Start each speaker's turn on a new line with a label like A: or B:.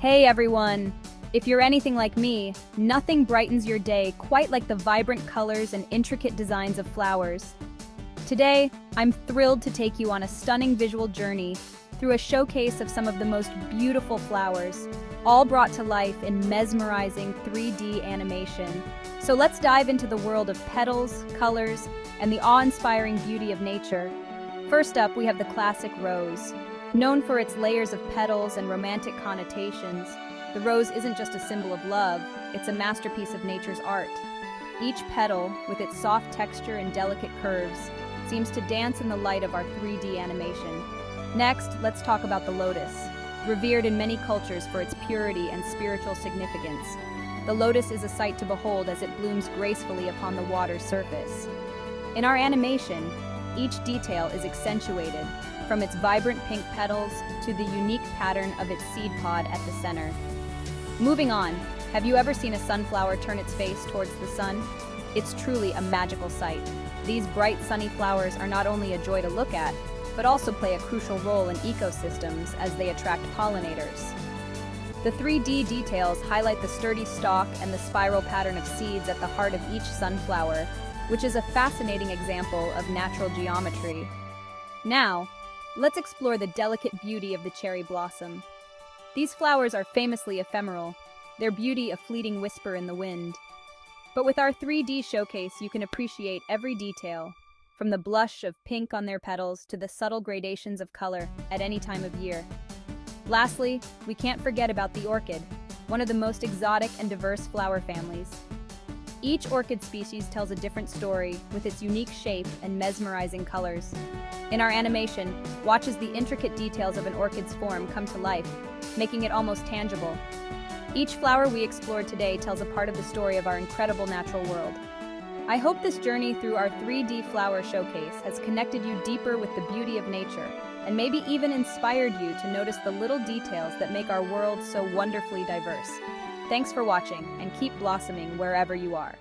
A: Hey everyone! If you're anything like me, nothing brightens your day quite like the vibrant colors and intricate designs of flowers. Today, I'm thrilled to take you on a stunning visual journey through a showcase of some of the most beautiful flowers, all brought to life in mesmerizing 3D animation. So let's dive into the world of petals, colors, and the awe-inspiring beauty of nature. First up, we have the classic rose. Known for its layers of petals and romantic connotations, the rose isn't just a symbol of love, it's a masterpiece of nature's art. Each petal, with its soft texture and delicate curves, seems to dance in the light of our 3D animation. Next, let's talk about the lotus. Revered in many cultures for its purity and spiritual significance, the lotus is a sight to behold as it blooms gracefully upon the water's surface. In our animation, each detail is accentuated, from its vibrant pink petals to the unique pattern of its seed pod at the center. Moving on, have you ever seen a sunflower turn its face towards the sun? It's truly a magical sight. These bright sunny flowers are not only a joy to look at, but also play a crucial role in ecosystems as they attract pollinators. The 3D details highlight the sturdy stalk and the spiral pattern of seeds at the heart of each sunflower, which is a fascinating example of natural geometry. Now, let's explore the delicate beauty of the cherry blossom. These flowers are famously ephemeral, their beauty a fleeting whisper in the wind. But with our 3D showcase, you can appreciate every detail, from the blush of pink on their petals to the subtle gradations of color at any time of year. Lastly, we can't forget about the orchid, one of the most exotic and diverse flower families. Each orchid species tells a different story with its unique shape and mesmerizing colors. In our animation, watch as the intricate details of an orchid's form come to life, making it almost tangible. Each flower we explored today tells a part of the story of our incredible natural world. I hope this journey through our 3D flower showcase has connected you deeper with the beauty of nature, and maybe even inspired you to notice the little details that make our world so wonderfully diverse. Thanks for watching, and keep blossoming wherever you are.